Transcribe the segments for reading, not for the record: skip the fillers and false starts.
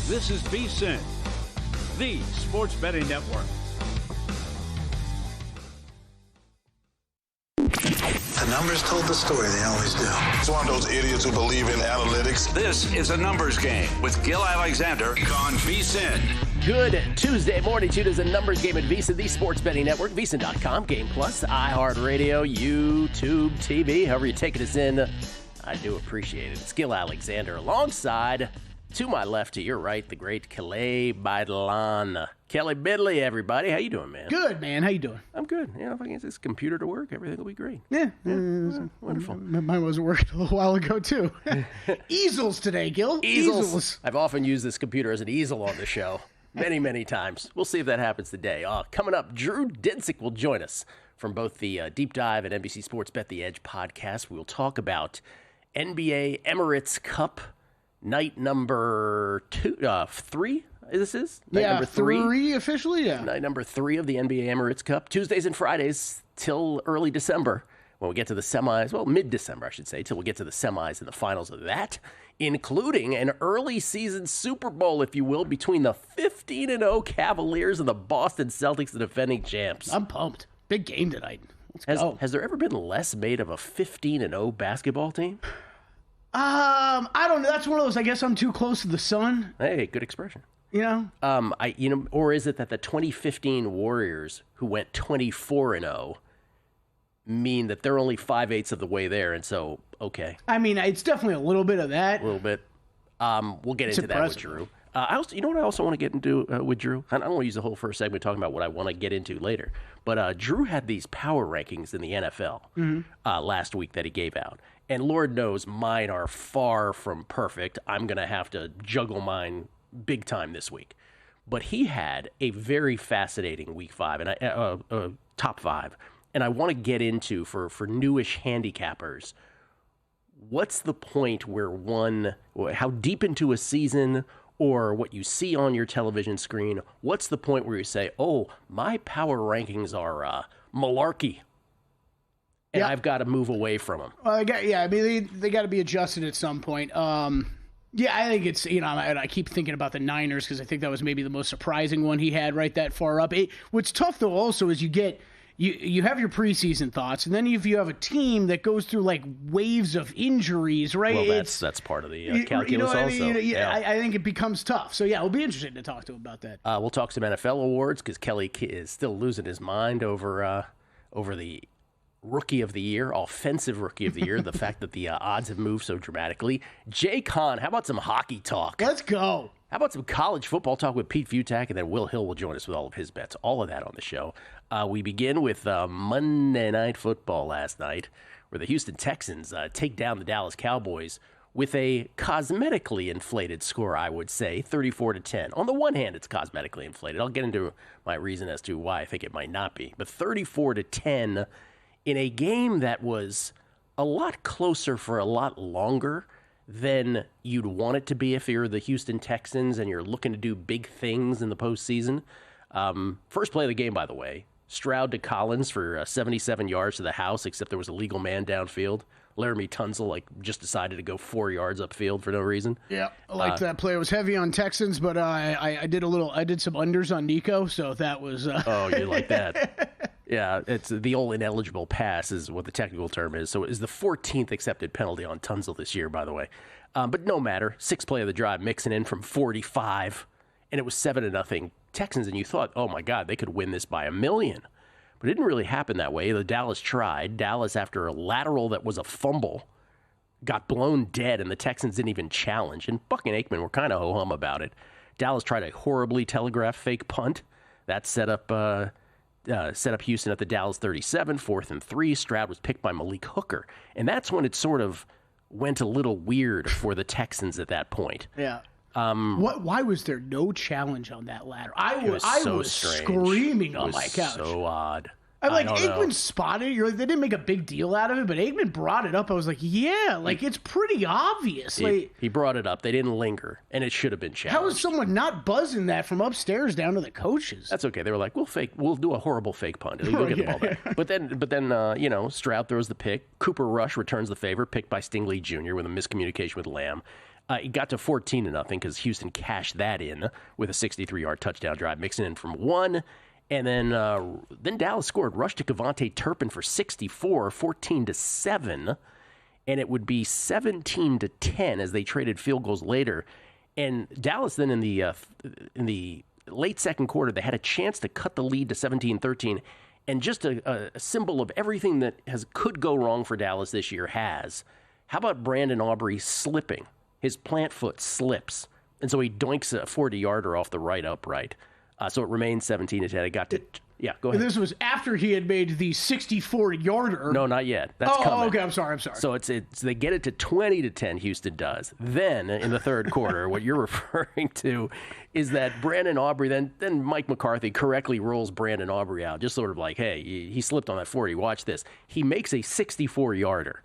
This is VSiN, the sports betting network. The numbers told the story, they always do. It's one of those idiots who believe in analytics. This is a numbers game with Gil Alexander on VSiN. Good Tuesday morning. Tune is a numbers game at VSiN, the sports betting network, VSiN.com, Game Plus, iHeartRadio, YouTube, TV, however you're taking us in. I do appreciate it. It's Gil Alexander alongside, to my left, to your right, the great Kelly Bidlan. Kelly Bidley, everybody. How you doing, man? Good, man. How you doing? I'm good. You know, if I can get this computer to work, everything will be great. Yeah. Wonderful. Mine wasn't working a little while ago, too. Easels today, Gil. Easels. I've often used this computer as an easel on the show. Many, many times. We'll see if that happens today. Coming up, Drew Dinsick will join us from both the Deep Dive and NBC Sports Bet the Edge podcast. We will talk about NBA Emirates Cup night number 3. This is night number 3 officially. Yeah, night number 3 of the NBA Emirates Cup. Tuesdays and Fridays till early December. When we get to the semis, well, mid-December, I should say, till we get to the semis and the finals of that, including an early season Super Bowl, if you will, between the 15-0 Cavaliers and the Boston Celtics, the defending champs. I'm pumped. Big game tonight. Let's go. Has there ever been less made of a 15-0 basketball team? I don't know. That's one of those, I guess I'm too close to the sun. Hey, good expression. You know? Or is it that the 2015 Warriors, who went 24-0, mean that they're only 5/8 of the way there, and so, okay. I mean, it's definitely a little bit of that. A little bit. We'll get into that with Drew. You know what I also want to get into with Drew? I don't want to use the whole first segment talking about what I want to get into later, but Drew had these power rankings in the NFL last week that he gave out, and Lord knows mine are far from perfect. I'm going to have to juggle mine big time this week. But he had a very fascinating week 5, and top 5. And I want to get into, for newish handicappers, what's the point where how deep into a season or what you see on your television screen, what's the point where you say, oh, my power rankings are malarkey, and I've got to move away from them? I mean, they got to be adjusted at some point. Yeah, I think it's, and I keep thinking about the Niners because I think that was maybe the most surprising one he had right that far up. What's tough, though, also is you have your preseason thoughts, and then if you have a team that goes through like waves of injuries, right? Well, that's part of the calculus also. I think it becomes tough. So, yeah, it'll be interesting to talk to him about that. We'll talk some NFL awards because Kelly is still losing his mind over the Rookie of the Year, Offensive Rookie of the Year, the fact that the odds have moved so dramatically. Jay Kahn, how about some hockey talk? Let's go. How about some college football talk with Pete Futak, and then Will Hill will join us with all of his bets. All of that on the show. We begin with Monday Night Football last night, where the Houston Texans take down the Dallas Cowboys with a cosmetically inflated score, I would say, 34-10. On the one hand, it's cosmetically inflated. I'll get into my reason as to why I think it might not be. But 34-10 in a game that was a lot closer for a lot longer than you'd want it to be if you're the Houston Texans and you're looking to do big things in the postseason. First play of the game, by the way, Stroud to Collins for 77 yards to the house, except there was a legal man downfield. Laramie Tunsil just decided to go 4 yards upfield for no reason. Yeah, I liked that play. It was heavy on Texans, but I did some unders on Nico, so that was. Oh, you like that? Yeah, it's the old ineligible pass is what the technical term is. So it is the 14th accepted penalty on Tunsil this year, by the way. But no matter, 6th play of the drive, mixing in from 45, and it was 7-0 Texans, and you thought, oh my God, they could win this by 1,000,000. But it didn't really happen that way. The Dallas tried. Dallas, after a lateral that was a fumble, got blown dead, and the Texans didn't even challenge. And Buck and Aikman were kind of ho-hum about it. Dallas tried a horribly telegraphed fake punt. That set up Houston at the Dallas 37, 4th and 3. Stroud was picked by Malik Hooker. And that's when it sort of went a little weird for the Texans at that point. Yeah. Why was there no challenge on that ladder? I was strange. Screaming on my couch. So odd. I'm like, Aikman spotted it. You're like, they didn't make a big deal out of it, but Aikman brought it up. I was like, yeah, like it's pretty obvious. He brought it up. They didn't linger, and it should have been challenged. How is someone not buzzing that from upstairs down to the coaches? That's okay. They were like, we'll do a horrible fake punt. We'll get the ball back. But then, Stroud throws the pick. Cooper Rush returns the favor, picked by Stingley Jr. with a miscommunication with Lamb. It got to 14-0 because Houston cashed that in with a 63-yard touchdown drive, mixing in from one. And then Dallas scored. Rush to Kevontae Turpin for 64, 14-7. And it would be 17-10 as they traded field goals later. And Dallas then in the late second quarter, they had a chance to cut the lead to 17-13. And just a symbol of everything that could go wrong for Dallas this year has. How about Brandon Aubrey slipping? His plant foot slips. And so he doinks a 40-yarder off the right upright. So it remains 17-10. It got to... Yeah, go ahead. This was after he had made the 64-yarder. No, not yet. That's coming. Oh, okay. I'm sorry. So it's they get it to 20-10. Houston does. Then in the third quarter, what you're referring to is that Brandon Aubrey. Then Mike McCarthy correctly rolls Brandon Aubrey out, just sort of like, hey, he slipped on that 40. Watch this. He makes a 64-yarder.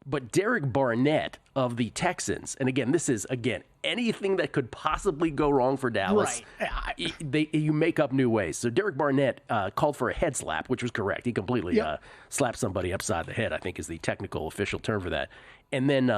But Derek Barnett of the Texans, and again, this is, anything that could possibly go wrong for Dallas, right. You make up new ways. So Derek Barnett called for a head slap, which was correct. He completely slapped somebody upside the head, I think is the technical official term for that. And then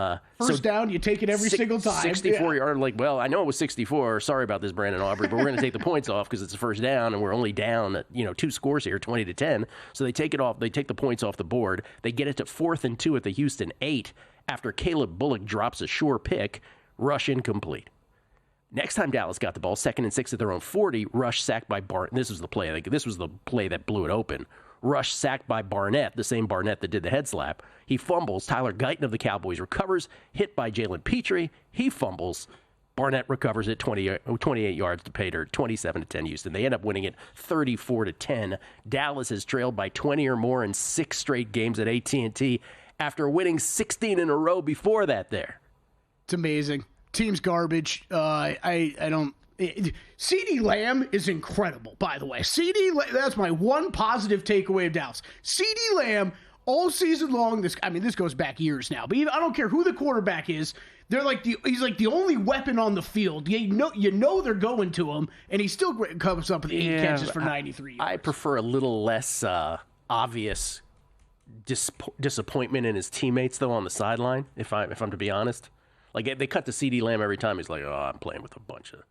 first down, you take it every single time. 64-yard, well, I know it was 64. Sorry about this, Brandon Aubrey, but we're going to take the points off because it's a first down, and we're only down, 2 scores here, 20-10. So they take it off. They take the points off the board. They get it to 4th and 2 at the Houston 8 after Caleb Bullock drops a sure pick. Rush incomplete. Next time Dallas got the ball, 2nd and 6 at their own 40. Rush sacked by Barnett. This was the play. This was the play that blew it open. Rush sacked by Barnett, the same Barnett that did the head slap. He fumbles. Tyler Guyton of the Cowboys recovers, hit by Jalen Petrie. He fumbles. Barnett recovers it 28 yards to pay dirt, 27-10 Houston. They end up winning it 34-10. Dallas has trailed by 20 or more in 6 straight games at AT&T after winning 16 in a row before that there. It's amazing. Team's garbage. I don't... CeeDee Lamb is incredible, by the way. That's my one positive takeaway of Dallas. CeeDee Lamb, all season long, this goes back years now, but I don't care who the quarterback is, he's like the only weapon on the field. You know they're going to him, and he still comes up with 8 catches for 93 yards. I prefer a little less obvious disappointment in his teammates, though, on the sideline, if I'm to be honest. Like, they cut to CeeDee Lamb every time. He's like, oh, I'm playing with a bunch of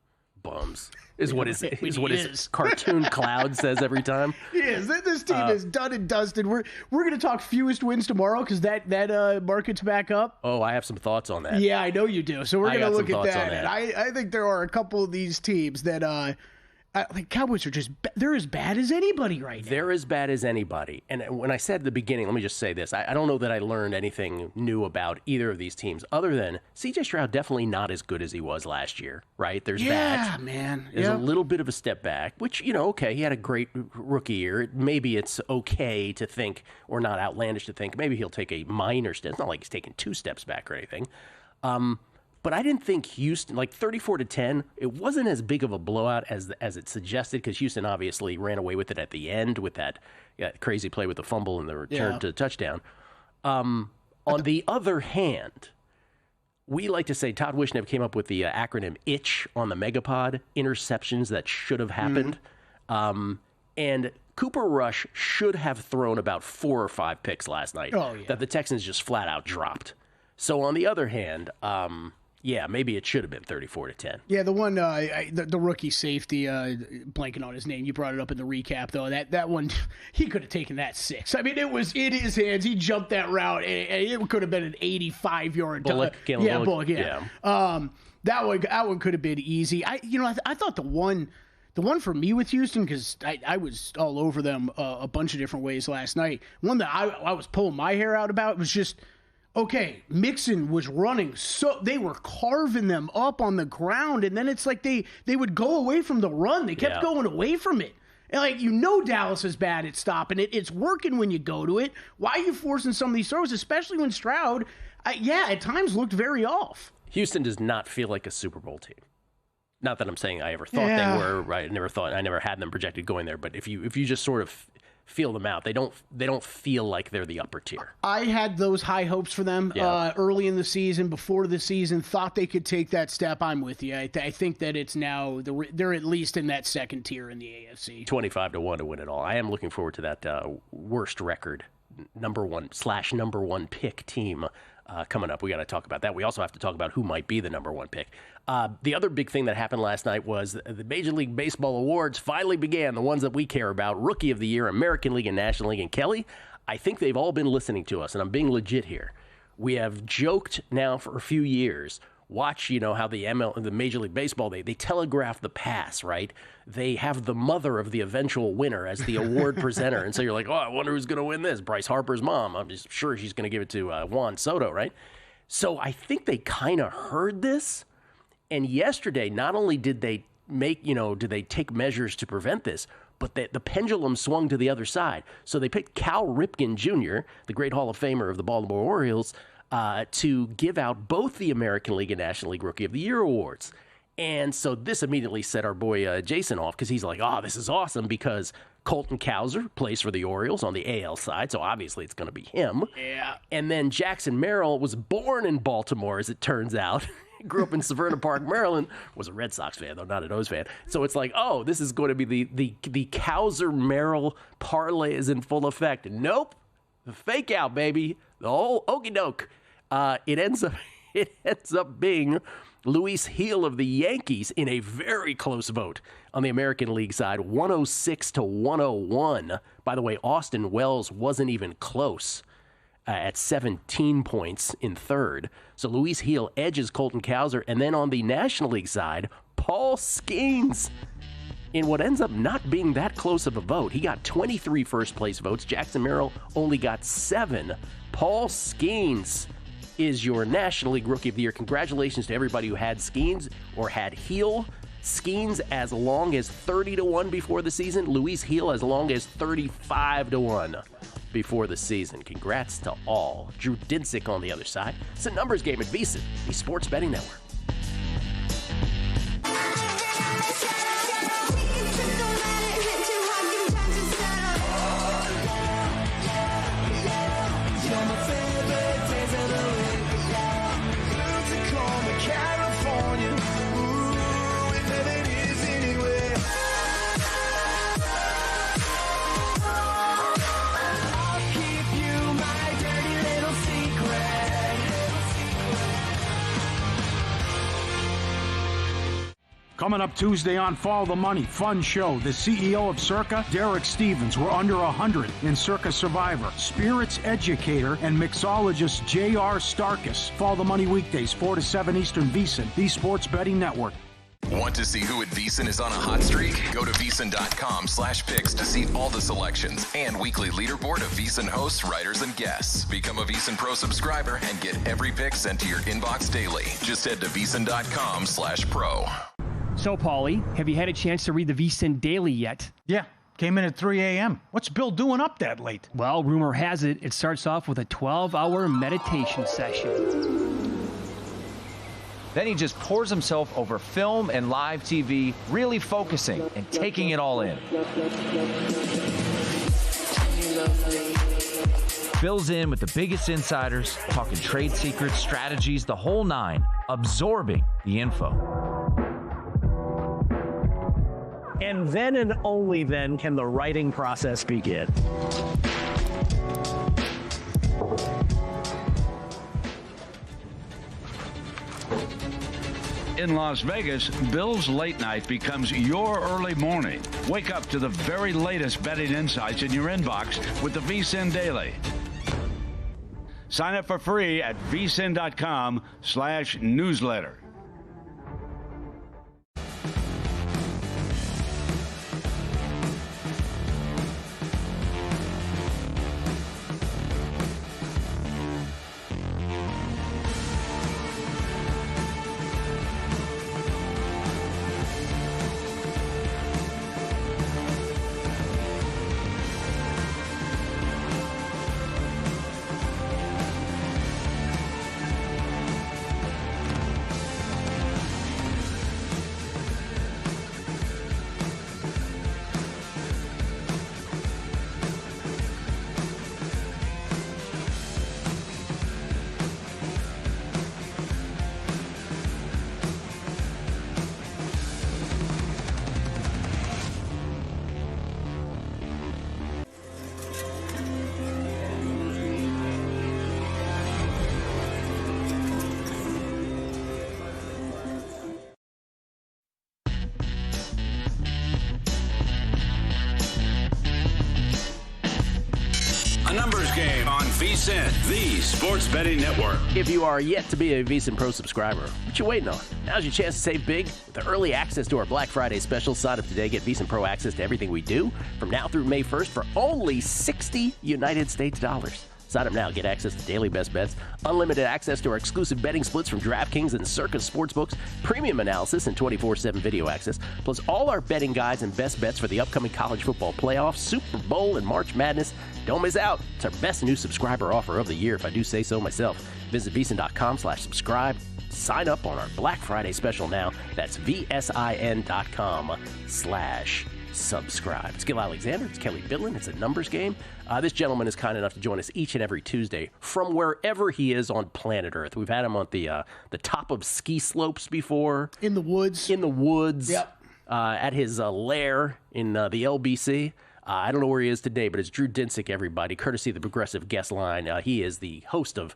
bums, is what his cartoon cloud says every time. He is. This team is done and dusted. We're going to talk fewest wins tomorrow because that market's back up. Oh, I have some thoughts on that. Yeah, I know you do. So we're going to look at that. And I think there are a couple of these teams that Cowboys are they're as bad as anybody right now. They're as bad as anybody. And when I said at the beginning, let me just say this. I don't know that I learned anything new about either of these teams other than C.J. Stroud definitely not as good as he was last year, right? There's that. Yeah, man. There's a little bit of a step back, which, okay, he had a great rookie year. Maybe it's okay to think, or not outlandish to think, maybe he'll take a minor step. It's not like he's taking 2 steps back or anything. But I didn't think Houston, 34-10, it wasn't as big of a blowout as it suggested because Houston obviously ran away with it at the end with that crazy play with the fumble and the return to touchdown. On the other hand, we like to say Todd Wishnev came up with the acronym ITCH on the Megapod, interceptions that should have happened. And Cooper Rush should have thrown about 4 or 5 picks last night that the Texans just flat out dropped. So on the other hand, maybe it should have been 34-10. Yeah, the one, the rookie safety, blanking on his name. You brought it up in the recap, though. That one, he could have taken that 6. I mean, it was in his hands. He jumped that route, and it could have been an 85-yard. Bullock. Yeah. That one could have been easy. I thought the one for me with Houston, because I was all over them a bunch of different ways last night. One that I was pulling my hair out about was just. Okay, Mixon was running, so they were carving them up on the ground, and then it's like they would go away from the run. They kept going away from it. And Dallas is bad at stopping it. It's working when you go to it. Why are you forcing some of these throws, especially when Stroud, at times looked very off? Houston does not feel like a Super Bowl team. Not that I'm saying I ever thought they were. I never had them projected going there. But if you just sort of feel them out, they don't feel like they're the upper tier. I had those high hopes for them early in the season, before the season. Thought they could take that step. I'm with you. I think that it's now they're at least in that second tier in the AFC. 25-1 to win it all. I am looking forward to that worst record, number one pick team coming up. We got to talk about that. We also have to talk about who might be the number one pick. The other big thing that happened last night was the Major League Baseball awards finally began, the ones that we care about, Rookie of the Year, American League and National League. And Kelly, I think they've all been listening to us, and I'm being legit here. We have joked now for a few years. Watch, how the Major League Baseball, they telegraph the pass, right? They have the mother of the eventual winner as the award presenter. And so you're like, oh, I wonder who's going to win this. Bryce Harper's mom. I'm just sure she's going to give it to Juan Soto, right? So I think they kind of heard this. And yesterday, not only did they did they take measures to prevent this, but the pendulum swung to the other side. So they picked Cal Ripken Jr., the great Hall of Famer of the Baltimore Orioles, to give out both the American League and National League Rookie of the Year awards. And so this immediately set our boy Jason off because he's like, oh, this is awesome because Colton Cowser plays for the Orioles on the AL side, so obviously it's going to be him. Yeah. And then Jackson Merrill was born in Baltimore, as it turns out. Grew up in Severna Park, Maryland. Was a Red Sox fan, though, not an O's fan. So it's like, oh, this is going to be the Cowser-Merrill parlay is in full effect. Nope. The fake out, baby. The whole okie doke. It ends up being Luis Gil of the Yankees in a very close vote on the American League side, 106 to 101. By the way, Austin Wells wasn't even close at 17 points in third. So Luis Gil edges Colton Cowser. And then on the National League side, Paul Skeens in what ends up not being that close of a vote. He got 23 first-place votes. Jackson Merrill only got 7. Paul Skeens is your National League Rookie of the Year. Congratulations to everybody who had Skeens or had Gil. Skeens as long as 30 to 1 before the season. Luis Gil as long as 35 to 1 before the season. Congrats to all. Drew Dinsick on the other side. It's a numbers game at VSiN, the Sports Betting Network. Coming up Tuesday on Follow the Money, fun show. The CEO of Circa, Derek Stevens, we're under 100 in Circa Survivor. Spirits educator and mixologist J.R. Starkus. Follow the Money weekdays, 4 to 7 Eastern, VSiN, the Sports Betting Network. Want to see who at VSiN is on a hot streak? Go to VSiN.com/picks to see all the selections and weekly leaderboard of VSiN hosts, writers, and guests. Become a VSiN Pro subscriber and get every pick sent to your inbox daily. Just head to VSiN.com/pro. So, Paulie, have you had a chance to read the VSiN Daily yet? Yeah, came in at 3 a.m. What's Bill doing up that late? Well, rumor has it starts off with a 12-hour meditation session. Then he just pours himself over film and live TV, really focusing and taking it all in. Bill's in with the biggest insiders, talking trade secrets, strategies, the whole nine, absorbing the info. And then and only then can the writing process begin. In Las Vegas, Bill's Late Night becomes your early morning. Wake up to the very latest betting insights in your inbox with the VSiN Daily. Sign up for free at vsin.com/newsletter. Game on VSiN, the sports betting network. If you are yet to be a VSiN Pro subscriber, what you waiting on? Now's your chance to save big with the early access to our Black Friday special. Sign up today. Get VSiN Pro access to everything we do from now through May 1st for only $60 United States dollars. Sign up now. Get access to daily best bets, unlimited access to our exclusive betting splits from DraftKings and Circa Sportsbooks, premium analysis and 24/7 video access, plus all our betting guides and best bets for the upcoming college football playoffs, Super Bowl, and March Madness. Don't miss out. It's our best new subscriber offer of the year, if I do say so myself. Visit VSiN.com/subscribe. Sign up on our Black Friday special now. That's VSIN.com/subscribe. It's Gil Alexander. It's Kelly Bidlin. It's a numbers game. This gentleman is kind enough to join us each and every Tuesday from wherever he is on planet Earth. We've had him on the top of ski slopes before. In the woods. Yep. At his lair in the LBC. I don't know where he is today, but it's Drew Dinsick, everybody, courtesy of the Progressive Guest Line. He is the host of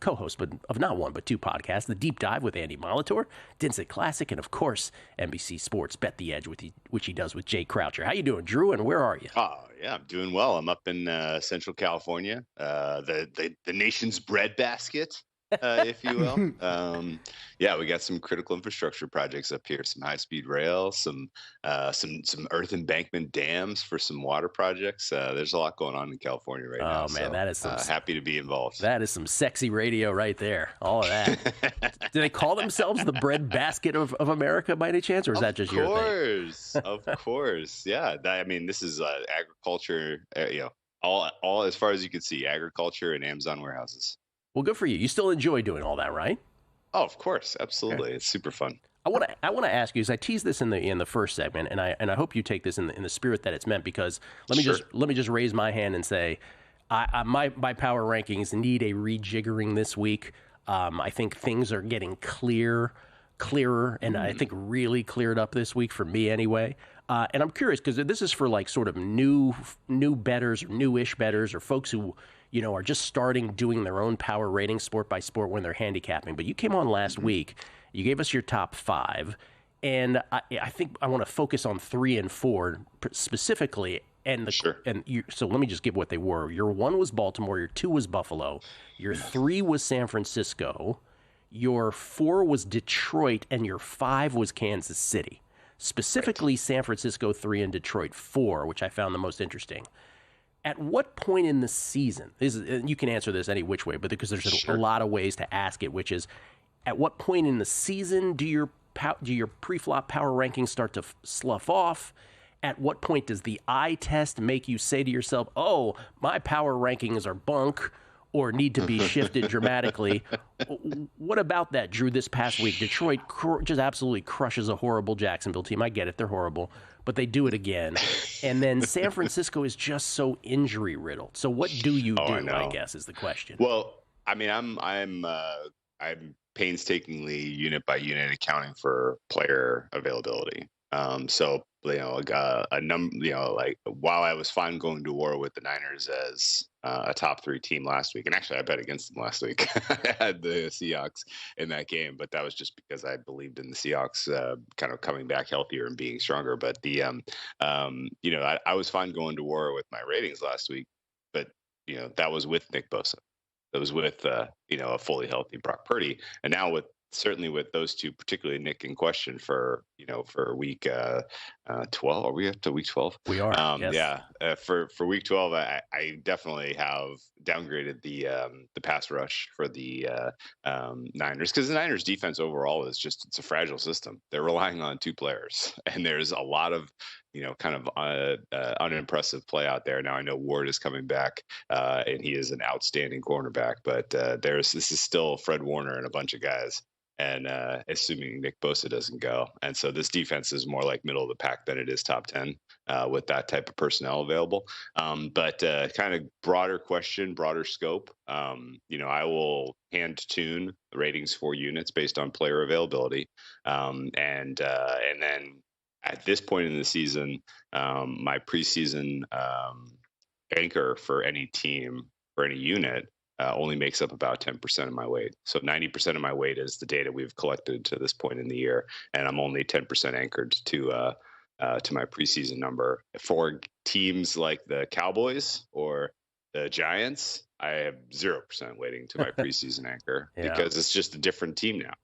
co-host, but of not one, but two podcasts, The Deep Dive with Andy Molitor, Dinsick Classic, and, of course, NBC Sports Bet the Edge, which he does with Jay Croucher. How you doing, Drew, and where are you? Oh, yeah, I'm doing well. I'm up in Central California, the nation's breadbasket, if you will. Yeah, we got some critical infrastructure projects up here, some high-speed rail, some earth embankment dams for some water projects. There's a lot going on in California right now. Oh, man, so, that is some happy to be involved. That is some sexy radio right there, all of that. Do they call themselves the breadbasket of America by any chance, or is that just your thing? Of course. Yeah, this is agriculture, all as far as you can see, agriculture and Amazon warehouses. Well, good for you. You still enjoy doing all that, right? Oh, of course, absolutely. Okay. It's super fun. I want to ask you, because I teased this in the first segment, and I hope you take this in the spirit that it's meant. Because let me just raise my hand and say, my power rankings need a rejiggering this week. I think things are getting clearer, and I think really cleared up this week for me anyway. And I'm curious because this is for like sort of new bettors or newish bettors or folks who are just starting doing their own power rating sport by sport when they're handicapping. But you came on last week. You gave us your top 5. And I think I want to focus on 3 and 4 specifically. So let me just give what they were. Your 1 was Baltimore. Your 2 was Buffalo. Your 3 was San Francisco. Your 4 was Detroit. And your 5 was Kansas City. Specifically, San Francisco 3 and Detroit 4, which I found the most interesting. At what point in the season, you can answer this any which way, but because there's a lot of ways to ask it, which is, at what point in the season do your pre-flop power rankings start to slough off? At what point does the eye test make you say to yourself, oh, my power rankings are bunk or need to be shifted dramatically? What about that, Drew, this past week? Detroit just absolutely crushes a horrible Jacksonville team. I get it, they're horrible, but they do it again. And then San Francisco is just so injury riddled. So what do you do, I guess, is the question. Well, I'm painstakingly unit by unit accounting for player availability. While I was fine going to war with the Niners as a top 3 team last week, and actually I bet against them last week. I had the Seahawks in that game, but that was just because I believed in the Seahawks kind of coming back healthier and being stronger. But I was fine going to war with my ratings last week, but that was with Nick Bosa. That was with a fully healthy Brock Purdy, and now certainly with those two, particularly Nick in question for week 12. Are we up to week 12? We are. Yes. Yeah. For week 12, I definitely have downgraded the pass rush for the Niners, because the Niners defense overall it's a fragile system. They're relying on 2 players, and there's a lot of unimpressive play out there. Now I know Ward is coming back, and he is an outstanding cornerback, but this is still Fred Warner and a bunch of guys. And assuming Nick Bosa doesn't go. And so this defense is more like middle of the pack than it is top 10 with that type of personnel available. But kind of broader question, broader scope. I will hand tune the ratings for units based on player availability. And then at this point in the season, my preseason anchor for any team, for any unit, only makes up about 10% of my weight. So 90% of my weight is the data we've collected to this point in the year, and I'm only 10% anchored to my preseason number. For teams like the Cowboys or The Giants, I have 0% weighting to my preseason anchor Yeah. because it's just a different team now.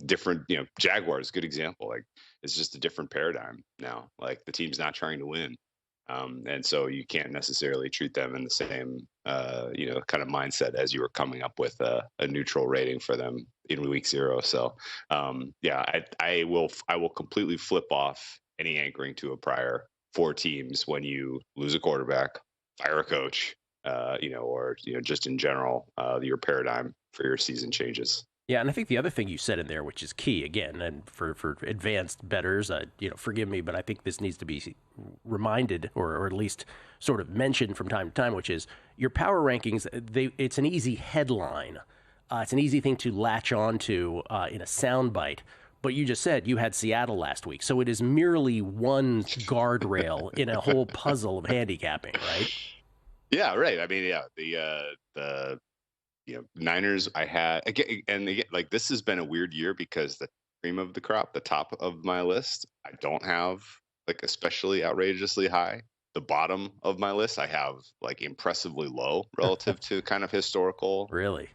Different, Jaguars, good example. Like it's just a different paradigm now. Like the team's not trying to win. And so you can't necessarily treat them in the same, kind of mindset as you were coming up with a neutral rating for them in week 0. So, I will completely flip off any anchoring to a prior 4 teams when you lose a quarterback, fire a coach, just in general, your paradigm for your season changes. Yeah, and I think the other thing you said in there, which is key again, and for advanced bettors, forgive me, but I think this needs to be reminded or at least sort of mentioned from time to time, which is your power rankings. It's an easy headline, it's an easy thing to latch on to in a soundbite. But you just said you had Seattle last week, so it is merely one guardrail in a whole puzzle of handicapping, right? Yeah, right. I mean, yeah, the Niners I had again, like this has been a weird year because the cream of the crop, the top of my list, I don't have like especially outrageously high. The bottom of my list, I have like impressively low relative to kind of historical. Really?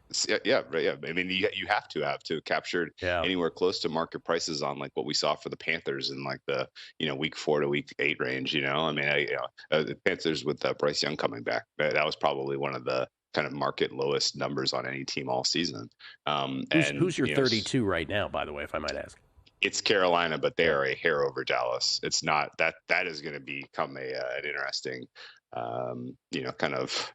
Yeah, right. Yeah. I mean, you have to capture anywhere close to market prices on like what we saw for the Panthers in like the week 4 to week 8 range. I mean, the Panthers with Bryce Young coming back, that was probably one of the kind of market lowest numbers on any team all season. Who's your 32 right now, by the way, if I might ask? It's Carolina, but they are a hair over Dallas. It's not that is going to become an interesting, kind of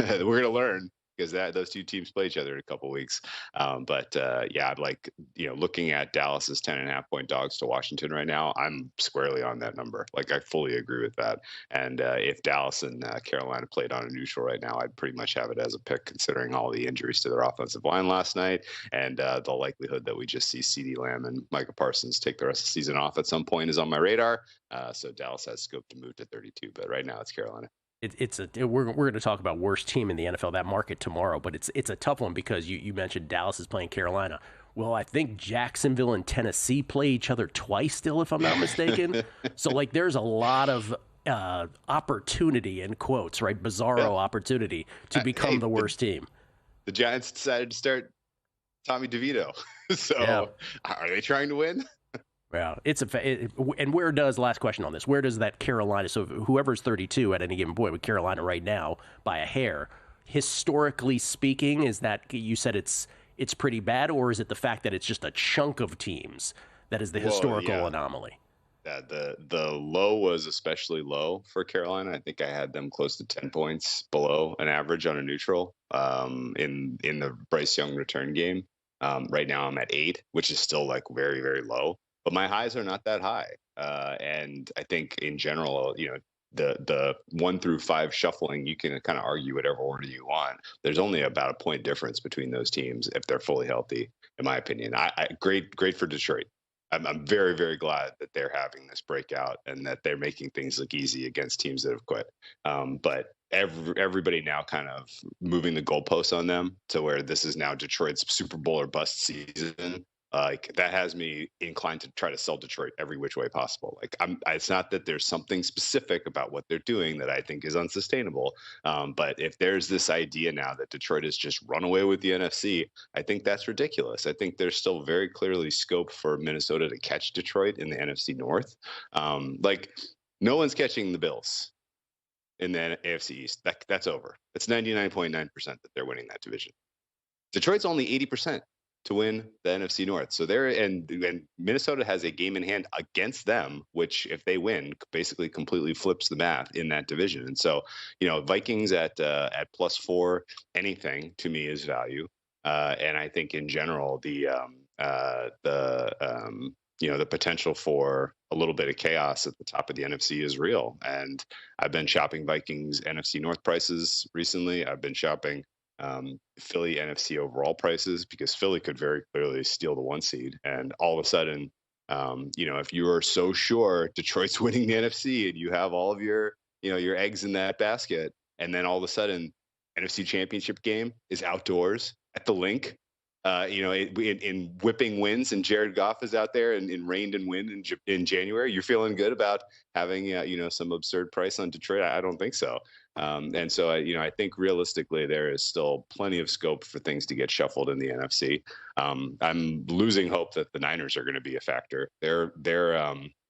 we're going to learn because those two teams play each other in a couple of weeks. I'd like, looking at Dallas's 10.5-point dogs to Washington right now, I'm squarely on that number. Like I fully agree with that. And if Dallas and Carolina played on a neutral right now, I'd pretty much have it as a pick considering all the injuries to their offensive line last night and the likelihood that we just see CeeDee Lamb and Micah Parsons take the rest of the season off at some point is on my radar. So Dallas has scope to move to 32, but right now it's Carolina. We're going to talk about worst team in the NFL, that market tomorrow, but it's a tough one because you mentioned Dallas is playing Carolina. Well, I think Jacksonville and Tennessee play each other twice still, if I'm not mistaken. So like there's a lot of opportunity in quotes, right? Bizarro opportunity to become the worst team. The Giants decided to start Tommy DeVito. So are they trying to win? Yeah, and where does, last question on this, where does that Carolina, so whoever's 32 at any given point with Carolina right now by a hair, historically speaking, is that, you said it's pretty bad, or is it the fact that it's just a chunk of teams that is the historical anomaly? Yeah, the low was especially low for Carolina. I think I had them close to 10 points below an average on a neutral in the Bryce Young return game. Right now I'm at 8, which is still like very, very low. But my highs are not that high. And I think in general, the 1 through 5 shuffling, you can kind of argue whatever order you want. There's only about a point difference between those teams if they're fully healthy, in my opinion. Great for Detroit. I'm very, very glad that they're having this breakout and that they're making things look easy against teams that have quit. But everybody now kind of moving the goalposts on them to where this is now Detroit's Super Bowl or bust season. Like that has me inclined to try to sell Detroit every which way possible. Like it's not that there's something specific about what they're doing that I think is unsustainable. But if there's this idea now that Detroit has just run away with the NFC, I think that's ridiculous. I think there's still very clearly scope for Minnesota to catch Detroit in the NFC North. Like no one's catching the Bills in the AFC East. That's over. It's 99.9% that they're winning that division. Detroit's only 80% to win the NFC North. So and Minnesota has a game in hand against them, which if they win, basically completely flips the math in that division. And so, Vikings at +4, anything to me is value. And I think in general, the potential for a little bit of chaos at the top of the NFC is real. And I've been shopping Vikings NFC North prices recently. I've been shopping Philly NFC overall prices because Philly could very clearly steal the 1 seed. And all of a sudden, if you are so sure Detroit's winning the NFC and you have all of your eggs in that basket, and then all of a sudden NFC Championship game is outdoors at the Link, in whipping wins, and Jared Goff is out there and reigned and win in January. You're feeling good about having some absurd price on Detroit? I don't think so. And so I think realistically there is still plenty of scope for things to get shuffled in the NFC. I'm losing hope that the Niners are going to be a factor. They're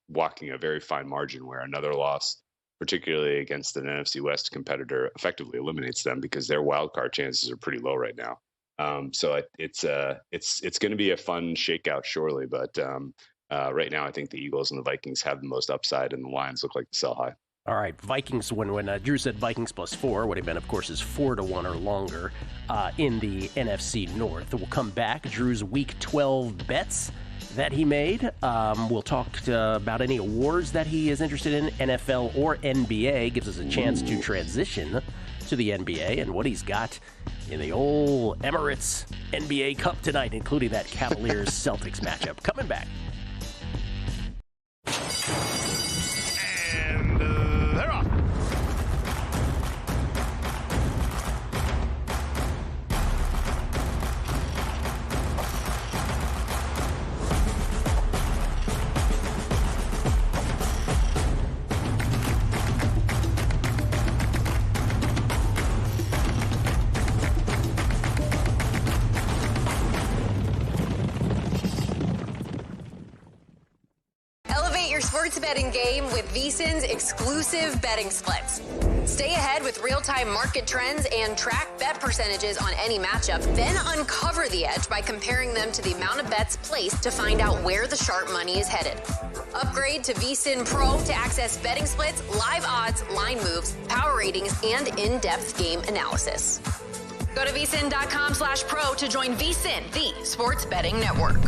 walking a very fine margin where another loss, particularly against an NFC West competitor, effectively eliminates them because their wild card chances are pretty low right now. So it's going to be a fun shakeout, surely. But right now, I think the Eagles and the Vikings have the most upside, and the Lions look like the sell high. All right, Vikings. When Drew said Vikings +4, what he meant, of course, is 4-1 or longer in the NFC North. We'll come back. Drew's Week 12 bets that he made. We'll talk about any awards that he is interested in, NFL or NBA. Gives us a chance to transition to the NBA and what he's got in the old Emirates NBA Cup tonight, including that Cavaliers-Celtics matchup. Coming back. And they're off. Sports betting game with VSiN's exclusive betting splits. Stay ahead with real-time market trends and track bet percentages on any matchup, then uncover the edge by comparing them to the amount of bets placed to find out where the sharp money is headed. Upgrade to VSiN Pro to access betting splits, live odds, line moves, power ratings, and in-depth game analysis. Go to VSiN.com/pro to join VSiN, the sports betting network.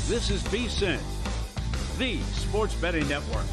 This is VSiN, the Sports Betting Network.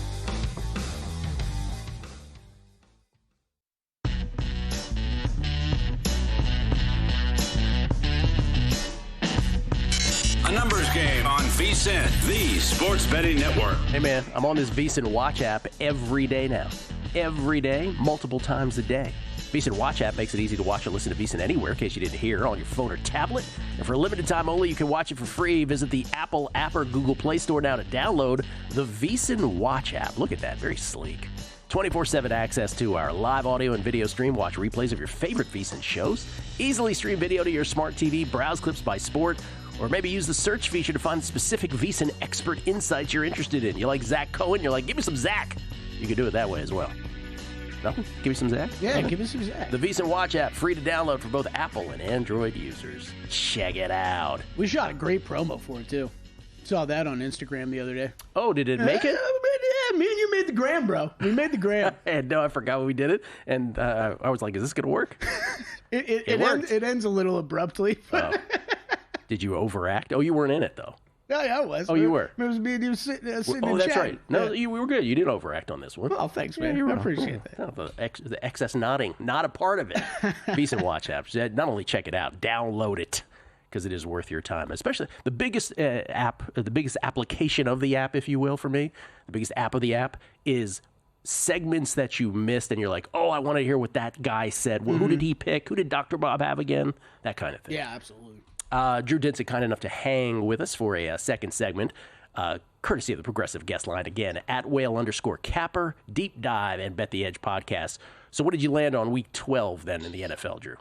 A numbers game on VSiN, the Sports Betting Network. Hey, man, I'm on this VSiN Watch app every day now. Every day, multiple times a day. VSiN Watch app makes it easy to watch and listen to VSiN anywhere, in case you didn't hear, on your phone or tablet. And for a limited time only, you can watch it for free. Visit the Apple app or Google Play Store now to download the VSiN Watch app. Look at that, very sleek. 24/7 access to our live audio and video stream. Watch replays of your favorite VSiN shows. Easily stream video to your smart TV. Browse clips by sport. Or maybe use the search feature to find specific VSiN expert insights you're interested in. You like Zach Cohen? You're like, give me some Zach. You can do it that way as well. Nothing? Give me some Zach? Yeah, give me some Zach. The VSiN Watch app, free to download for both Apple and Android users. Check it out. We shot a great promo for it, too. Saw that on Instagram the other day. Oh, did it make it? Yeah, me and you made the gram, bro. We made the gram. No, I forgot we did it. And I was like, is this going to work? It ends a little abruptly. Did you overact? Oh, you weren't in it, though. Yeah, I was. Oh, you were? It was me and you sitting in Oh, that's chat. right. No, we were good. You didn't overact on this one. Oh, thanks, man. Yeah, I appreciate that. No, the excess nodding, not a part of it. VSiN Watch app. Not only check it out, download it, because it is worth your time. Especially the biggest the biggest application of the app, if you will, for me, the biggest app of the app is segments that you missed, and you're like, oh, I want to hear what that guy said. Well, who did he pick? Who did Dr. Bob have again? That kind of thing. Yeah, absolutely. Drew Dinsick, kind enough to hang with us for a second segment, courtesy of the Progressive Guest Line, again, at @whale_capper, Deep Dive, and Bet the Edge podcast. So what did you land on week 12 then in the NFL, Drew?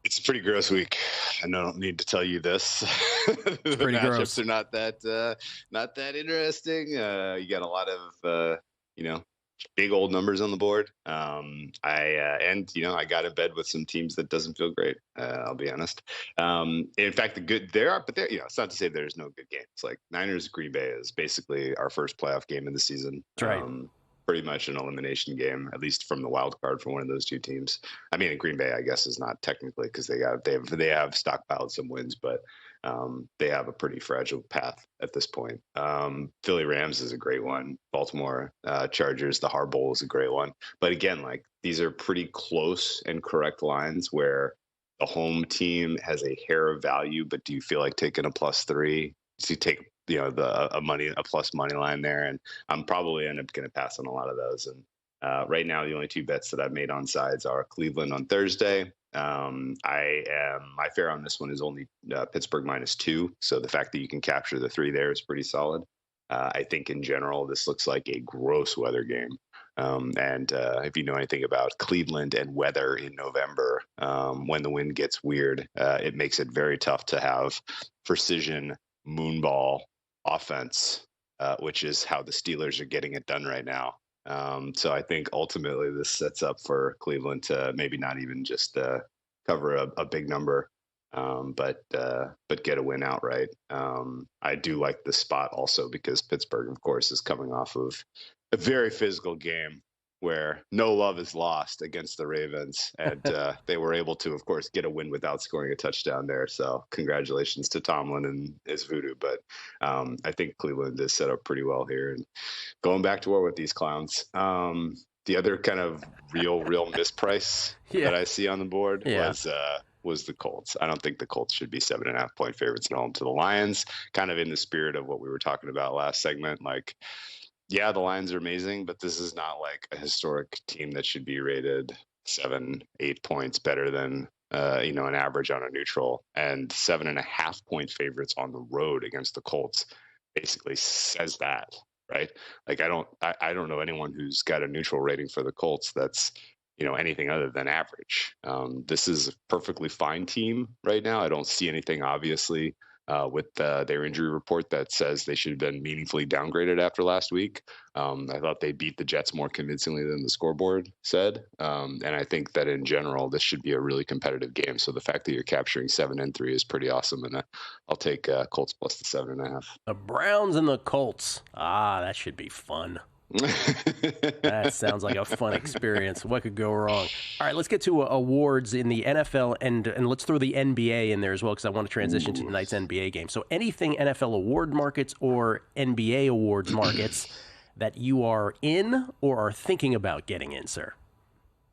It's a pretty gross week. I don't need to tell you this. The pretty matchups gross. are not that interesting. You got a lot of big old numbers on the board. I got in bed with some teams that doesn't feel great. I'll be honest. In fact, it's not to say there's no good games. Like Niners Green Bay is basically our first playoff game of the season. That's right. Pretty much an elimination game, at least from the wild card for one of those two teams. I mean, Green Bay, I guess, is not technically, because they have stockpiled some wins, but they have a pretty fragile path at this point. Philly Rams is a great one. Baltimore Chargers, the Hard Bowl is a great one. But again, like, these are pretty close and correct lines where the home team has a hair of value, but do you feel like taking a +3? So you take a plus money line there, and I'm probably end up going to pass on a lot of those. And right now, the only two bets that I've made on sides are Cleveland on Thursday. My fare on this one is only Pittsburgh -2, so the fact that you can capture the 3 there is pretty solid. I think in general, this looks like a gross weather game. And if you know anything about Cleveland and weather in November, when the wind gets weird, it makes it very tough to have precision moonball offense, which is how the Steelers are getting it done right now. So I think ultimately this sets up for Cleveland to maybe not even just cover a big number, but get a win outright. I do like this spot also because Pittsburgh, of course, is coming off of a very physical game where no love is lost against the Ravens. And they were able to, of course, get a win without scoring a touchdown there. So congratulations to Tomlin and his voodoo. But I think Cleveland is set up pretty well here. And going back to war with these clowns, the other kind of real misprice that I see on the board was the Colts. I don't think the Colts should be 7.5-point favorites at home to the Lions, kind of in the spirit of what we were talking about last segment. Like, yeah, the Lions are amazing, but this is not like a historic team that should be rated 7-8 points better than an average on a neutral. And 7.5-point favorites on the road against the Colts basically says that, right? Like, I don't know anyone who's got a neutral rating for the Colts that's anything other than average. This is a perfectly fine team right now. I don't see anything obviously with their injury report that says they should have been meaningfully downgraded after last week. I thought they beat the Jets more convincingly than the scoreboard said. And I think that in general, this should be a really competitive game. So the fact that you're capturing 7 and 3 is pretty awesome. And I'll take Colts plus the 7.5. The Browns and the Colts. That should be fun. That sounds like a fun experience. What could go wrong? All right, let's get to awards in the NFL, and let's throw the NBA in there as well, because I want to transition to tonight's NBA game. So anything NFL award markets or NBA awards markets that you are in or are thinking about getting in, sir?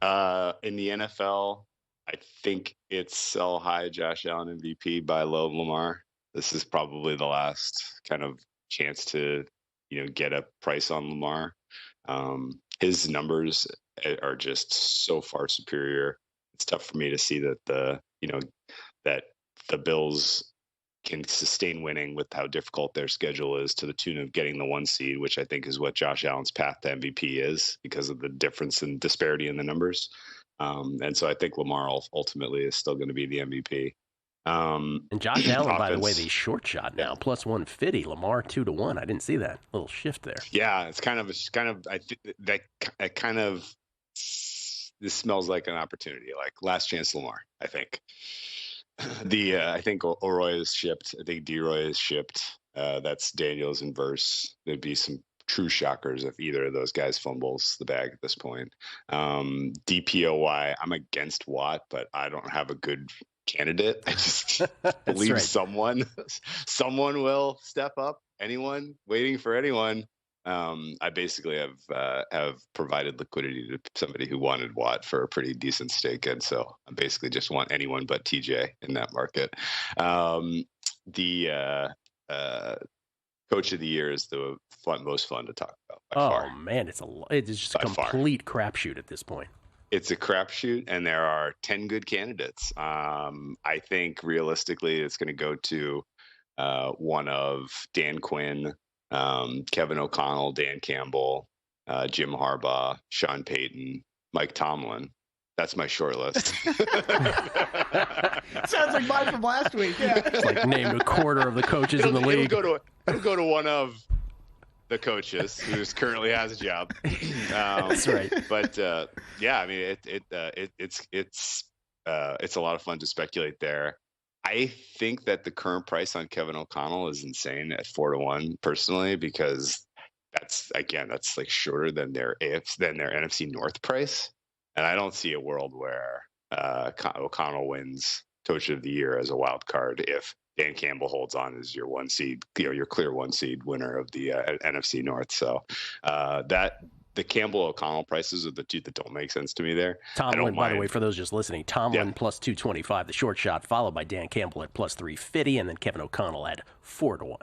In the NFL, I think it's sell high Josh Allen MVP, buy low Lamar. This is probably the last kind of chance to, get a price on Lamar. His numbers are just so far superior. It's tough for me to see that that the Bills can sustain winning with how difficult their schedule is, to the tune of getting the 1 seed, which I think is what Josh Allen's path to MVP is, because of the difference in disparity in the numbers. And so I think Lamar ultimately is still going to be the MVP. And Josh Allen, by the way, the short shot now, plus 150. Lamar 2-1. I didn't see that little shift there. Yeah, it's kind of. I think that kind of. This smells like an opportunity, like last chance Lamar. I think. I think Oroy is shipped. I think D-Roy is shipped. That's Daniels and Verse. There'd be some true shockers if either of those guys fumbles the bag at this point. DPOY. I'm against Watt, but I don't have a good candidate. I just believe someone will step up. Anyone waiting for anyone. I basically have provided liquidity to somebody who wanted Watt for a pretty decent stake, and so I basically just want anyone but TJ in that market. The coach of the year is the most fun to talk about by far. Man, it's just a complete crapshoot at this point. It's a crapshoot, and there are 10 good candidates. I think realistically, it's going to go to one of Dan Quinn, Kevin O'Connell, Dan Campbell, Jim Harbaugh, Sean Payton, Mike Tomlin. That's my short list. Sounds like mine from last week. Yeah, it's like named a quarter of the coaches in the league. It'll go to one of the coaches who currently has a job. That's right. But yeah, I mean, it's a lot of fun to speculate there. I think that the current price on Kevin O'Connell is insane at 4-1 personally, because that's like shorter than their NFC North price. And I don't see a world where O'Connell wins Coach of the Year as a wild card if Dan Campbell holds on as your 1 seed, your clear 1 seed winner of the NFC North. So the Campbell O'Connell prices are the two that don't make sense to me there. Tomlin, by the way, for those just listening, Tomlin plus 225, the short shot, followed by Dan Campbell at plus 350, and then Kevin O'Connell at 4-1.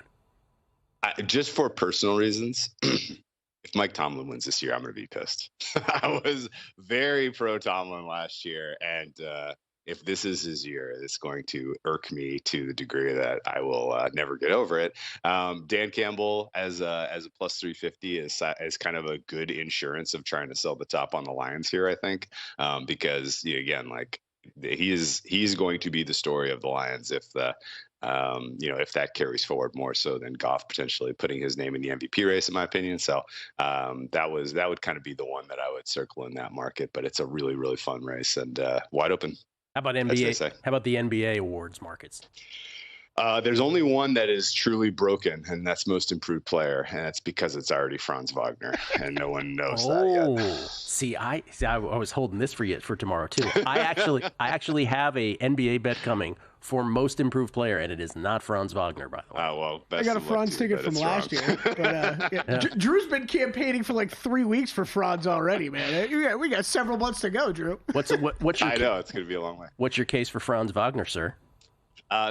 Just for personal reasons, if Mike Tomlin wins this year, I'm going to be pissed. I was very pro Tomlin last year, and if this is his year, it's going to irk me to the degree that I will never get over it. Dan Campbell as a plus 350 is kind of a good insurance of trying to sell the top on the Lions here, I think, because again, like he's going to be the story of the Lions if if that carries forward more so than Goff potentially putting his name in the MVP race, in my opinion. So that would kind of be the one that I would circle in that market. But it's a really, really fun race and wide open. How about NBA? How about the NBA awards markets? There's only one that is truly broken, and that's Most Improved Player, and that's because it's already Franz Wagner, and no one knows that yet. See, I was holding this for tomorrow too. I actually have a NBA bet coming for Most Improved Player, and it is not Franz Wagner, by the way. Oh well, I got a Franz ticket from last year. But, Drew's been campaigning for like 3 weeks for Franz already, man. We got several months to go, Drew. What's your? I know it's going to be a long way. What's your case for Franz Wagner, sir?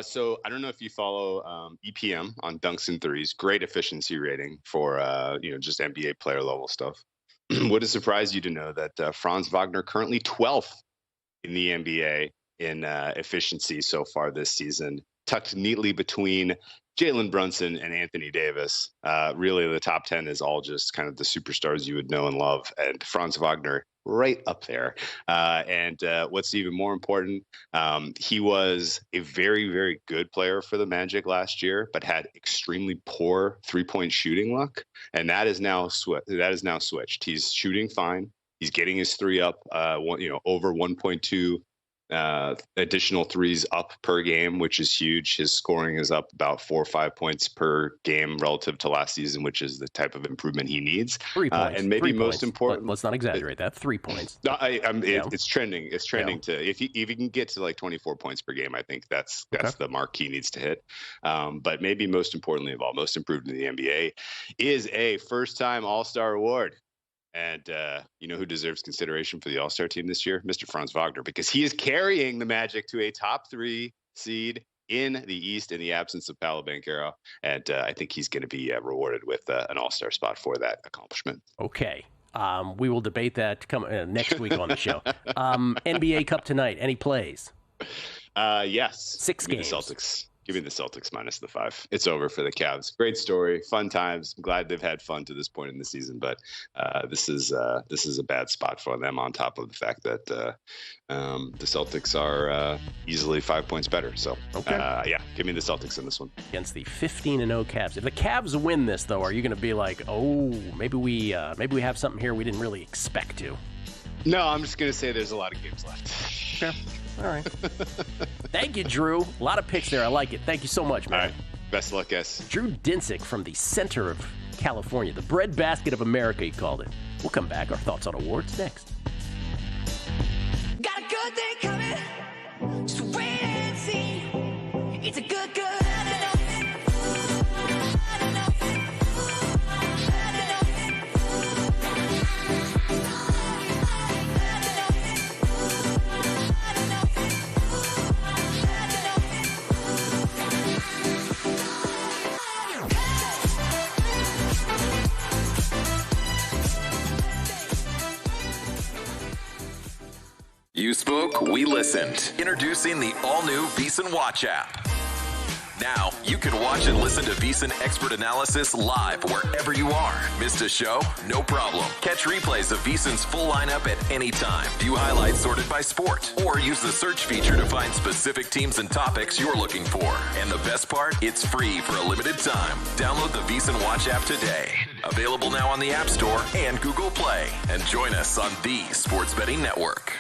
So I don't know if you follow EPM on dunks and threes. Great efficiency rating for just NBA player level stuff. Would it surprise you to know that Franz Wagner currently 12th in the NBA in efficiency so far this season, tucked neatly between Jalen Brunson and Anthony Davis. Really, the top 10 is all just kind of the superstars you would know and love, and Franz Wagner right up there. And what's even more important, he was a very, very good player for the Magic last year, but had extremely poor 3-point shooting luck, and that is now switched. He's shooting fine. He's getting his three up, over 1.2 additional threes up per game, which is huge. His scoring is up about 4 or 5 points per game relative to last season, which is the type of improvement he needs. 3 points. And maybe 3 most points. important. Let's not exaggerate that. 3 points. No, it's trending. It's trending to if he can get to like 24 points per game, I think that's the mark he needs to hit. But maybe most importantly of all, most improved in the NBA is a first-time All-Star award. And you know who deserves consideration for the All-Star team this year? Mr. Franz Wagner, because he is carrying the Magic to a top 3 seed in the East in the absence of Paolo Banchero. And I think he's going to be rewarded with an All-Star spot for that accomplishment. Okay. We will debate that next week on the show. NBA Cup tonight. Any plays? Yes. 6 games. The Celtics. Give me the Celtics minus the 5. It's over for the Cavs. Great story, fun times. I'm glad they've had fun to this point in the season, but this is a bad spot for them. On top of the fact that the Celtics are easily 5 points better. So give me the Celtics in this one against the 15-0 Cavs. If the Cavs win this, though, are you going to be like, oh, maybe we have something here we didn't really expect to? No, I'm just going to say there's a lot of games left. Sure. All right. Thank you, Drew. A lot of picks there. I like it. Thank you so much, man. All right. Best of luck, guys. Drew Dinsick from the center of California, the breadbasket of America, he called it. We'll come back. Our thoughts on awards next. Got a good thing coming. Just wait and see. It's a good. You spoke, we listened. Introducing the all-new VSiN Watch app. Now, you can watch and listen to VSiN expert analysis live wherever you are. Missed a show? No problem. Catch replays of VSiN's full lineup at any time. View highlights sorted by sport. Or use the search feature to find specific teams and topics you're looking for. And the best part? It's free for a limited time. Download the VSiN Watch app today. Available now on the App Store and Google Play. And join us on the Sports Betting Network.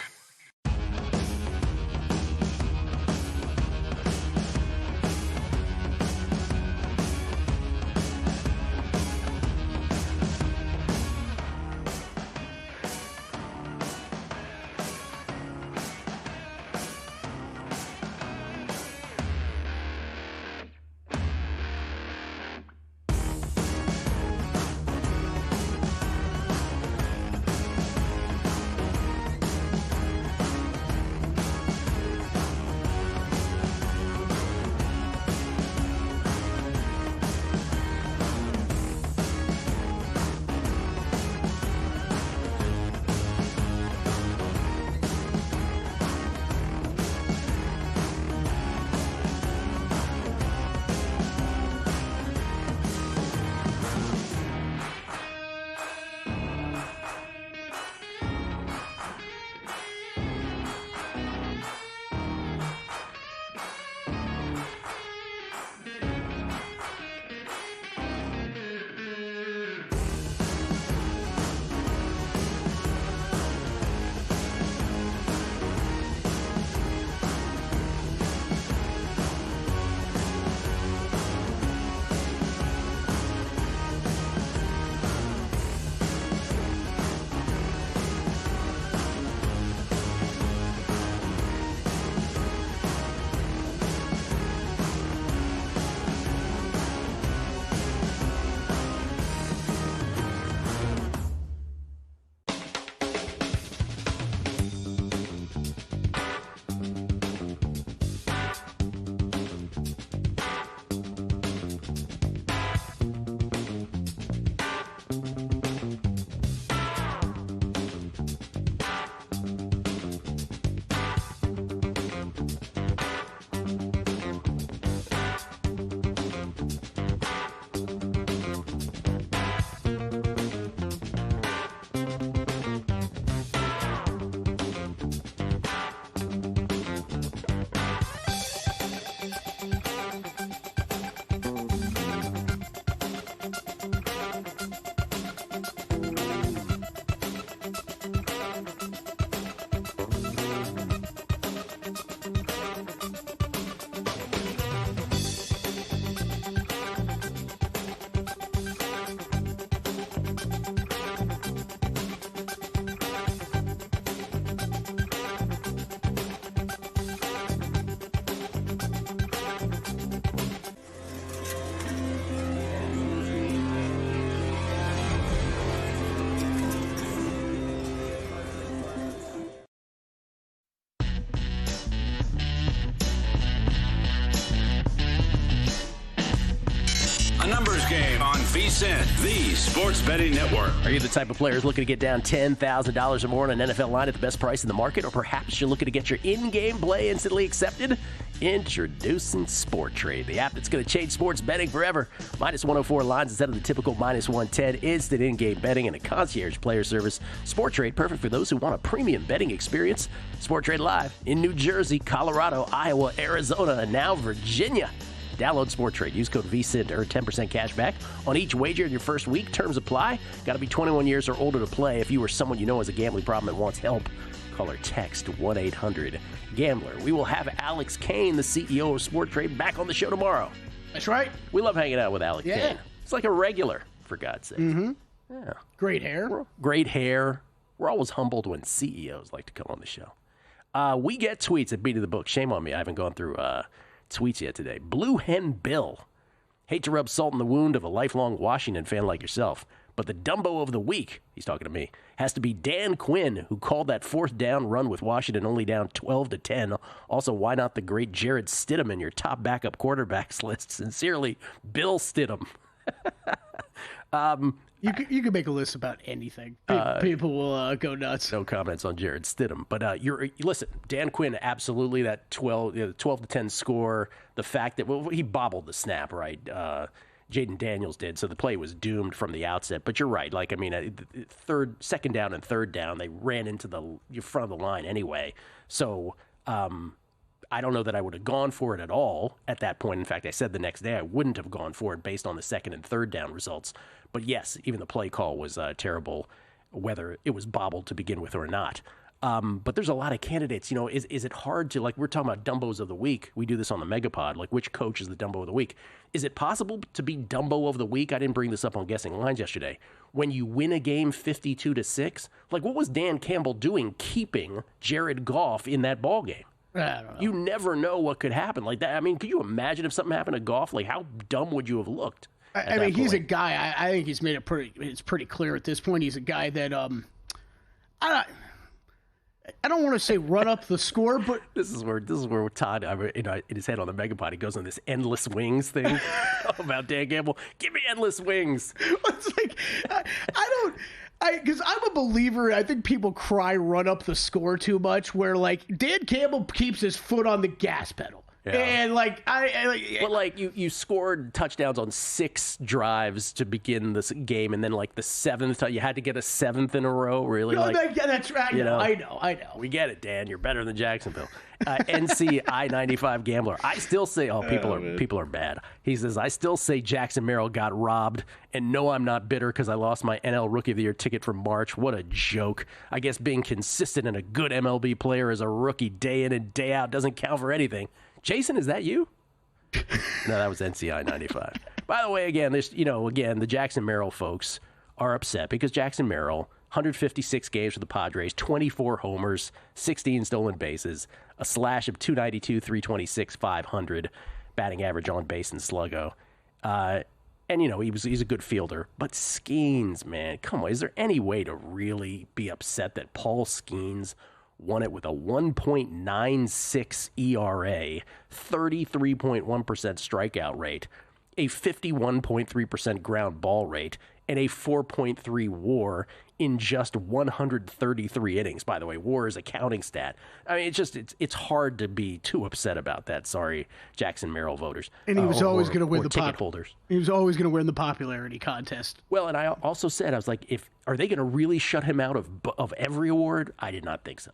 VSiN, the Sports Betting Network. Are you the type of players looking to get down $10,000 or more on an NFL line at the best price in the market? Or perhaps you're looking to get your in-game play instantly accepted? Introducing Sport Trade, the app that's going to change sports betting forever. Minus 104 lines instead of the typical minus 110. Instant in-game betting and a concierge player service. Sport Trade, perfect for those who want a premium betting experience. Sport Trade live in New Jersey, Colorado, Iowa, Arizona, and now Virginia. Download Sport Trade. Use code VSiN to earn 10% cash back on each wager in your first week. Terms apply. Got to be 21 years or older to play. If you or someone you know has a gambling problem and wants help, call or text 1-800-GAMBLER. We will have Alex Kane, the CEO of Sport Trade, back on the show tomorrow. That's right. We love hanging out with Alex Kane. It's like a regular, for God's sake. Mm-hmm. Yeah. Great hair. Great hair. We're always humbled when CEOs like to come on the show. We get tweets at Beat of the Book. Shame on me. I haven't gone through tweets yet today. Blue Hen Bill. Hate to rub salt in the wound of a lifelong Washington fan like yourself, but the Dumbo of the week, he's talking to me, has to be Dan Quinn, who called that fourth down run with Washington only down 12-10. Also, why not the great Jared Stidham in your top backup quarterbacks list? Sincerely, Bill Stidham. You can make a list about anything. People will go nuts. No comments on Jared Stidham. But listen, Dan Quinn, absolutely that 12-10 score. The fact that he bobbled the snap, right? Jaden Daniels did, so the play was doomed from the outset. But you're right. Like, I mean, second down and third down, they ran into the front of the line anyway. So I don't know that I would have gone for it at all at that point. In fact, I said the next day I wouldn't have gone for it based on the second and third down results. But yes, even the play call was terrible, whether it was bobbled to begin with or not. But there's a lot of candidates. You know, is it hard to, like, we're talking about Dumbos of the week. We do this on the Megapod. Like, which coach is the Dumbo of the week? Is it possible to be Dumbo of the week? I didn't bring this up on Guessing Lines yesterday. When you win a game 52-6, like, what was Dan Campbell doing keeping Jared Goff in that ball game? I don't know. You never know what could happen like that. I mean, could you imagine if something happened to Goff? Like, how dumb would you have looked? I mean, he's a guy. I think he's made it it's pretty clear at this point. He's a guy that I don't want to say run up the score, but this is where Todd, in his head on the Megapod, he goes on this endless wings thing about Dan Campbell. Give me endless wings. It's like because I'm a believer. I think people cry run up the score too much. Where, like, Dan Campbell keeps his foot on the gas pedal. Yeah. And but you scored touchdowns on 6 drives to begin this game, and then like the 7th, you had to get a 7th in a row. Really? No, that's right. I know. We get it, Dan. You're better than Jacksonville. NC I-95 Gambler. I still say, people are bad. He says, I still say Jackson Merrill got robbed, and no, I'm not bitter because I lost my NL Rookie of the Year ticket from March. What a joke. I guess being consistent and a good MLB player as a rookie day in and day out doesn't count for anything. Jason, is that you? No, that was NCI 95. By the way, again, the Jackson Merrill folks are upset because Jackson Merrill, 156 games for the Padres, 24 homers, 16 stolen bases, a slash of 292, 326, 500, batting average on base and sluggo. And, he's a good fielder. But Skeens, man, come on. Is there any way to really be upset that Paul Skeens won it with a 1.96 ERA, 33.1% strikeout rate, a 51.3% ground ball rate, and a 4.3 WAR in just 133 innings? By the way, WAR is a counting stat. I mean, it's hard to be too upset about that. Sorry, Jackson Merrill voters. And he was always going to win the ticket holders. He was always going to win the popularity contest. Well, and I also said, I was like, are they going to really shut him out of every award? I did not think so.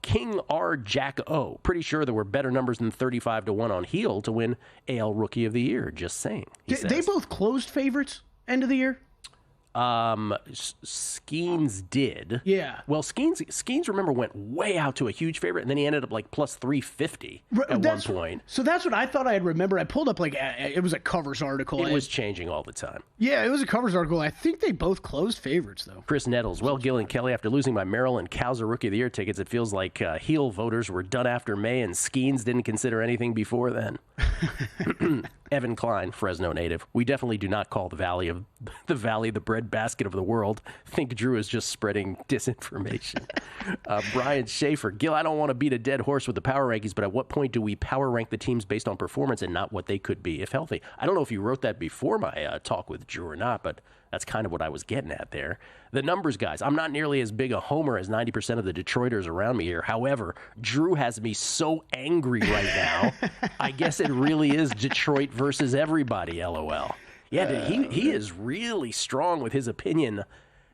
King R. Jack O. Pretty sure there were better numbers than 35-1 on Heel to win AL Rookie of the Year. Just saying. They both closed favorites end of the year? Skeens did. Yeah. Well, Skeens, remember, went way out to a huge favorite, and then he ended up like plus 350 at one point. So that's what I thought I had remembered. I pulled up it was a covers article. It was changing all the time. Yeah, it was a covers article. I think they both closed favorites, though. Chris Nettles. Well, Gil and Kelly, after losing my Merrill and Cowser Rookie of the Year tickets, it feels like Heel voters were done after May, and Skeens didn't consider anything before then. Evan Klein, Fresno native. We definitely do not call the valley the breadbasket of the world. Think Drew is just spreading disinformation. Brian Schaefer, Gil, I don't want to beat a dead horse with the power rankings, but at what point do we power rank the teams based on performance and not what they could be if healthy? I don't know if you wrote that before my talk with Drew or not, but that's kind of what I was getting at there. The numbers, guys. I'm not nearly as big a homer as 90% of the Detroiters around me here. However, Drew has me so angry right now. I guess it really is Detroit versus everybody, LOL. Yeah, he is really strong with his opinion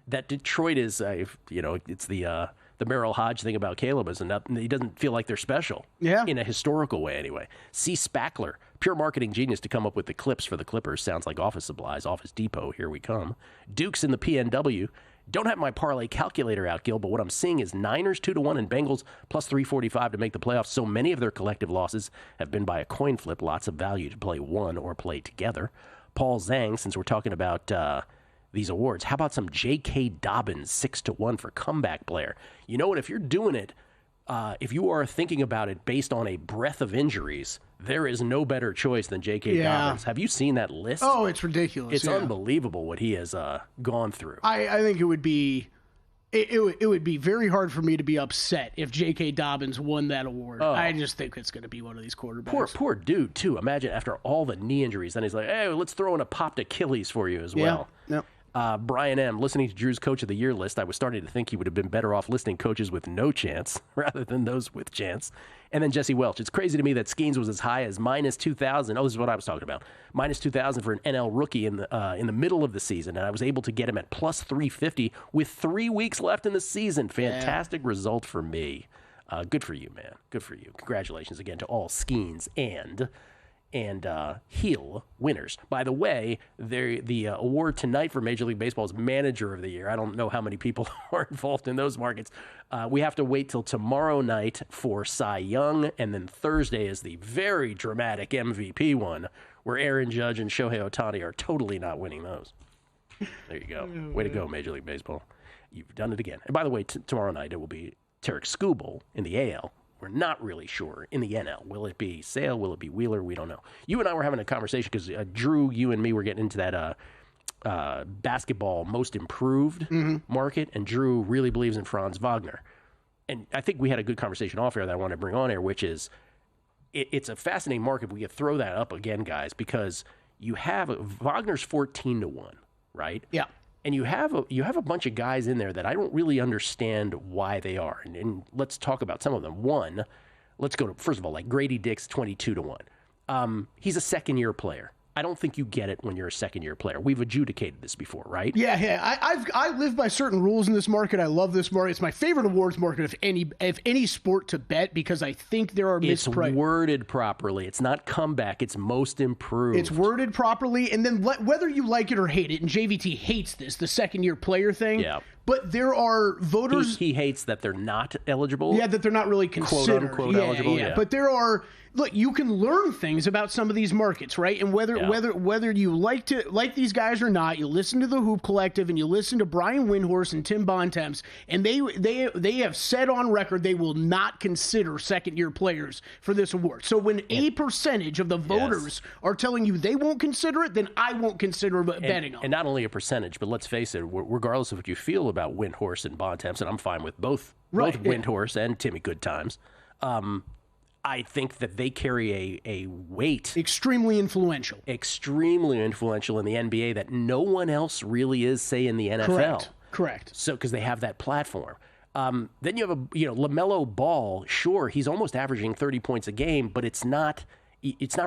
that Detroit is, it's the Merrill Hodge thing about Caleb, is he doesn't feel like they're special. Yeah. In a historical way, anyway. C. Spackler, pure marketing genius to come up with the clips for the Clippers. Sounds like Office Supplies, Office Depot, here we come. Dukes in the PNW. Don't have my parlay calculator out, Gil, but what I'm seeing is Niners 2-1 and Bengals plus 345 to make the playoffs. So many of their collective losses have been by a coin flip. Lots of value to play one or play together. Paul Zhang, since we're talking about these awards, how about some J.K. Dobbins 6-1 for comeback player? You know what? If you're doing it, if you are thinking about it based on a breadth of injuries, there is no better choice than J.K. Dobbins. Have you seen that list? Oh, it's ridiculous. It's unbelievable what he has gone through. I think it would be it would be very hard for me to be upset if J.K. Dobbins won that award. I just think it's going to be one of these quarterbacks. Poor dude, too. Imagine after all the knee injuries, then he's like, hey, let's throw in a popped Achilles for you as well. Yeah. Brian M., listening to Drew's Coach of the Year list, I was starting to think he would have been better off listing coaches with no chance rather than those with chance. And then Jesse Welch. It's crazy to me that Skeens was as high as minus 2,000. Oh, this is what I was talking about. Minus 2,000 for an NL rookie in the middle of the season. And I was able to get him at plus 350 with 3 weeks left in the season. Fantastic result for me. Good for you, man. Good for you. Congratulations again to all Skeens and heel winners. By the way, the award tonight for Major League Baseball is Manager of the Year. I don't know how many people are involved in those markets. We have to wait till tomorrow night for Cy Young, and then Thursday is the very dramatic MVP one, where Aaron Judge and Shohei Ohtani are totally not winning those. There you go. Way to go, Major League Baseball. You've done it again. And by the way, tomorrow night it will be Tarek Skubal in the AL. We're not really sure in the NL. Will it be Sale? Will it be Wheeler? We don't know. You and I were having a conversation because Drew, you and me were getting into that basketball most improved market, and Drew really believes in Franz Wagner. And I think we had a good conversation off air that I want to bring on air, which is it's a fascinating market. We could throw that up again, guys, because you have Wagner's 14-1, right? Yeah. And you have a bunch of guys in there that I don't really understand why they are. And let's talk about some of them. One, let's go to, first of all, like Grady Dick's 22-1. He's a second-year player. I don't think you get it when you're a second-year player. We've adjudicated this before, right? Yeah. I live by certain rules in this market. I love this market. It's my favorite awards market if any sport to bet, because I think there are mispriced. It's worded properly. It's not comeback. It's most improved. It's worded properly, and then whether you like it or hate it, and JVT hates this, the second-year player thing. Yeah. But there are voters. He hates that they're not eligible. Yeah, that they're not really considered. Quote unquote eligible. Yeah. But there are. Look, you can learn things about some of these markets, right? And whether you like these guys or not, you listen to the Hoop Collective and you listen to Brian Windhorst and Tim Bontemps, and they have said on record they will not consider second-year players for this award. So when a percentage of the voters are telling you they won't consider it, then I won't consider betting on it. And not only a percentage, but let's face it, regardless of what you feel about Windhorst and Bontemps, and I'm fine with both Windhorst and Timmy Goodtimes, I think that they carry a weight. Extremely influential in the NBA that no one else really is, say, in the NFL. Correct. So, because they have that platform. Then you have LaMelo Ball. Sure, he's almost averaging 30 points a game, but it's not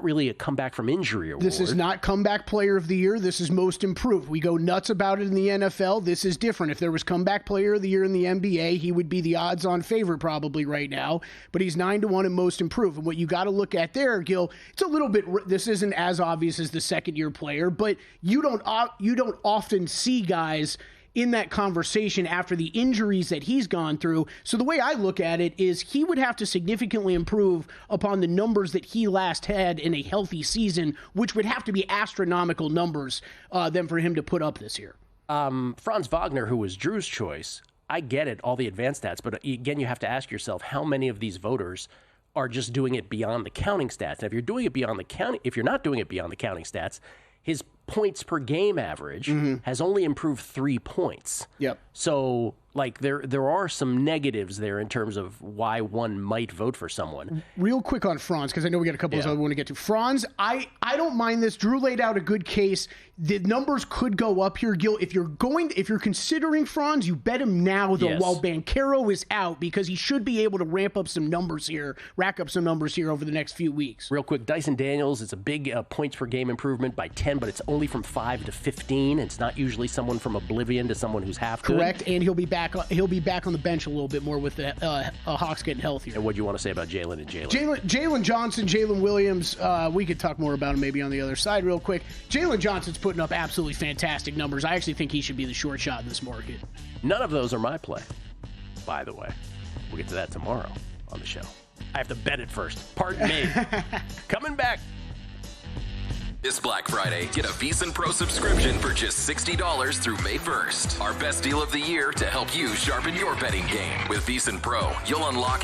really a comeback from injury award. This is not comeback player of the year. This is most improved. We go nuts about it in the NFL. This is different. If there was comeback player of the year in the NBA, he would be the odds-on favorite probably right now. But he's 9-1 and most improved. And what you got to look at there, Gil, it's a little bit. This isn't as obvious as the second-year player, but you don't often see guys in that conversation after the injuries that he's gone through. So the way I look at it is he would have to significantly improve upon the numbers that he last had in a healthy season, which would have to be astronomical numbers than for him to put up this year. Franz Wagner, who was Drew's choice, I get it, all the advanced stats, but again, you have to ask yourself how many of these voters are just doing it beyond the counting stats. And if you're doing it beyond the counting, if you're not doing it beyond the counting stats, his points per game average has only improved 3 points. Yep. So, like, there are some negatives there in terms of why one might vote for someone. Real quick on Franz, because I know we got a couple of others I want to get to. Franz, I don't mind this. Drew laid out a good case. The numbers could go up here, Gil. If you're considering Franz, you bet him now, though, while Banchero is out, because he should be able to rack up some numbers here over the next few weeks. Real quick, Dyson Daniels, it's a big points per game improvement by 10, but it's only from 5 to 15. It's not usually someone from oblivion to someone who's half good. Correct, and he'll be back on the bench a little bit more with the Hawks getting healthier. And what do you want to say about Jalen and Jalen? Jalen Johnson, Jalen Williams, we could talk more about him maybe on the other side real quick. Jalen Johnson's putting up absolutely fantastic numbers. I actually think he should be the short shot in this market. None of those are my play, by the way. We'll get to that tomorrow on the show. I have to bet it first. Pardon me. Coming back. This Black Friday, get a VSiN Pro subscription for just $60 through May 1st. Our best deal of the year to help you sharpen your betting game. With VSiN Pro, you'll unlock